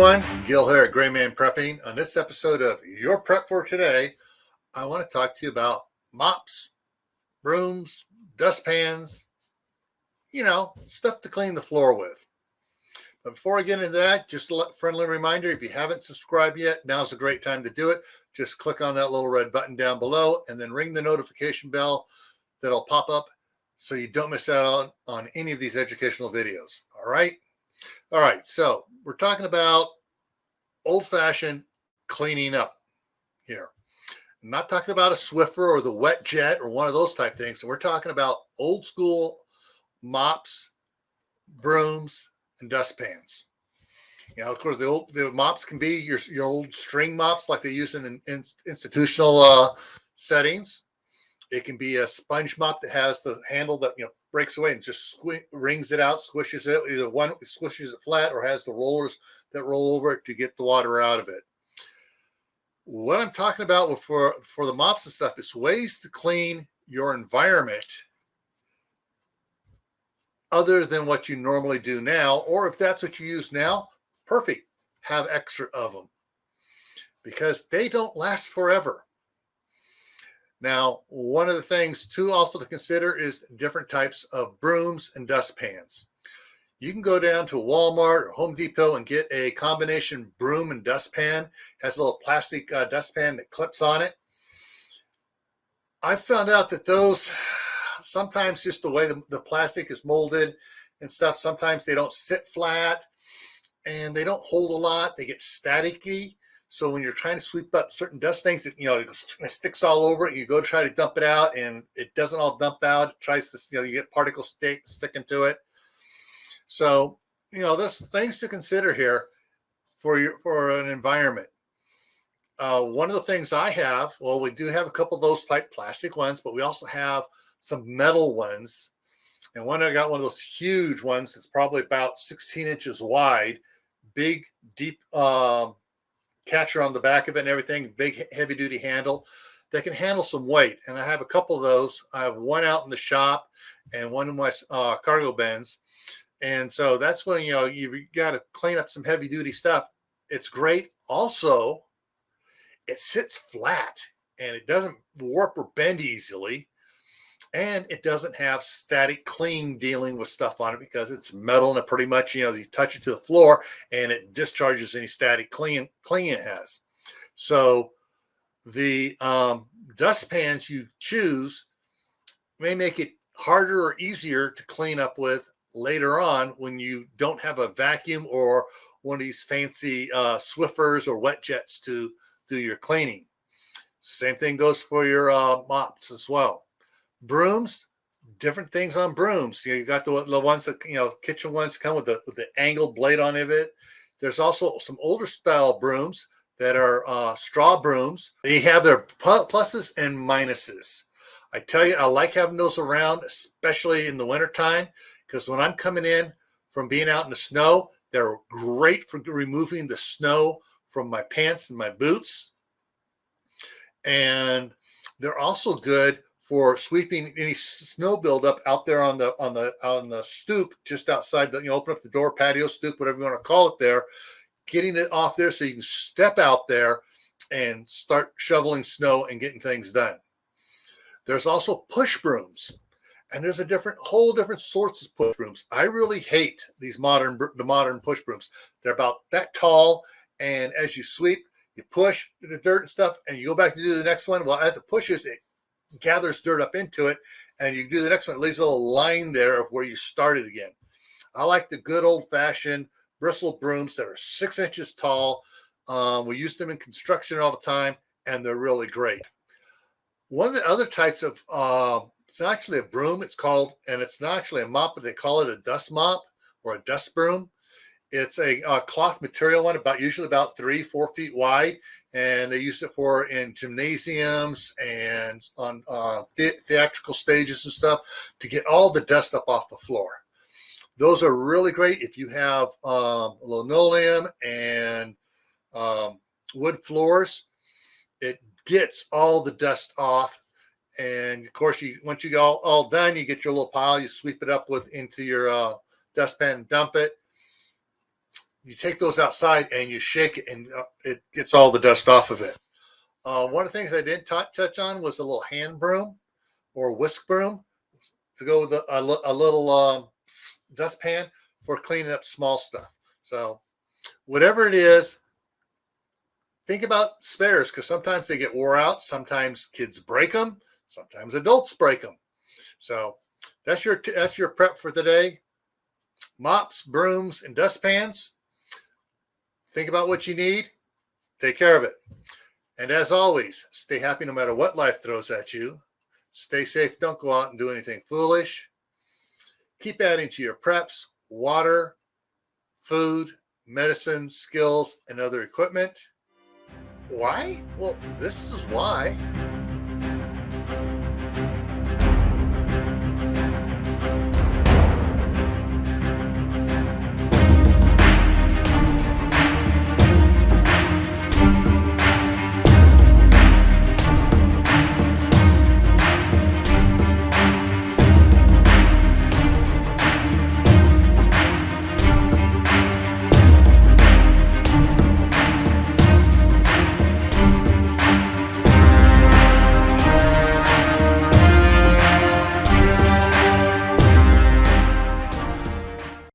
everyone, Gil here at GrayManPrepping. On this episode of Your Prep for Today, I want to talk to you about mops, brooms, dustpans, stuff to clean the floor with. But before I get into that, just a friendly reminder, if you haven't subscribed yet, now's a great time to do it. Just click on that little red button down below and then ring the notification bell that'll pop up so you don't miss out on any of these educational videos. All right, so we're talking about old-fashioned cleaning up here. I'm not talking about a Swiffer or the wet jet or one of those type things. So we're talking about old school mops, brooms, and dustpans. Of course, the mops can be your old string mops like they use in institutional settings. It can be a sponge mop that has the handle that breaks away and just wrings it out, squishes it. Either one squishes it flat or has the rollers that roll over it to get the water out of it. What I'm talking about for the mops and stuff is ways to clean your environment other than what you normally do now, or if that's what you use now, perfect. Have extra of them because they don't last forever. Now, one of the things too also to consider is different types of brooms and dustpans. You can go down to Walmart or Home Depot and get a combination broom and dustpan. It has a little plastic dustpan that clips on it. I found out that those, sometimes just the way the plastic is molded and stuff, sometimes they don't sit flat and they don't hold a lot. They get staticky. So when you're trying to sweep up certain dust things, it sticks all over it. You go to try to dump it out, and it doesn't all dump out. It tries to, you get particles sticking to it. So, there's things to consider here for an environment. One of the things I have, well, we do have a couple of those type plastic ones, but we also have some metal ones. And I got one of those huge ones that's probably about 16 inches wide, big, deep catcher on the back of it and everything, big heavy duty handle that can handle some weight. And I have a couple of those. I have one out in the shop and one in my cargo bins. And so that's when, you've got to clean up some heavy duty stuff. It's great. Also, it sits flat and it doesn't warp or bend easily. And it doesn't have static clean dealing with stuff on it because it's metal and it pretty much, you touch it to the floor and it discharges any static clean it has. So the dustpans you choose may make it harder or easier to clean up with later on when you don't have a vacuum or one of these fancy Swiffers or wet jets to do your cleaning. Same thing goes for your mops as well. Brooms, different things on brooms. You got the ones that kitchen ones come with the angled blade on it. There's also some older style brooms that are straw brooms. They have their pluses and minuses. I tell you, I like having those around, especially in the wintertime, because when I'm coming in from being out in the snow, they're great for removing the snow from my pants and my boots. And they're also good for sweeping any snow buildup out there on the stoop just outside the, open up the door, patio, stoop, whatever you want to call it there, getting it off there so you can step out there and start shoveling snow and getting things done. There's also push brooms, and there's whole different sorts of push brooms. I really hate the modern push brooms. They're about that tall, and as you sweep, you push the dirt and stuff, and you go back to do the next one. Well, as it pushes, it gathers dirt up into it, and you do the next one. It leaves a little line there of where you started again. I like the good old-fashioned bristle brooms that are 6 inches tall. We use them in construction all the time, and they're really great. One of the other types of it's not actually a broom. It's called, and it's not actually a mop, but they call it a dust mop or a dust broom. It's a cloth material one, usually about 3-4 feet wide, and they use it in gymnasiums and on theatrical stages and stuff to get all the dust up off the floor. Those are really great if you have linoleum and wood floors. It gets all the dust off, and of course, once you get all done, you get your little pile. You sweep it up into your dustpan and dump it. you take those outside and you shake it, and it gets all the dust off of it. One of the things I didn't touch on was a little hand broom or whisk broom to go with a little dustpan for cleaning up small stuff. So whatever it is, think about spares, because sometimes they get wore out. Sometimes kids break them. Sometimes adults break them. So that's your prep for today. Mops, brooms, and dustpans. Think about what you need. Take care of it. And as always, stay happy no matter what life throws at you. Stay safe. Don't go out and do anything foolish. Keep adding to your preps: water, food, medicine, skills, and other equipment. Why? Well, this is why.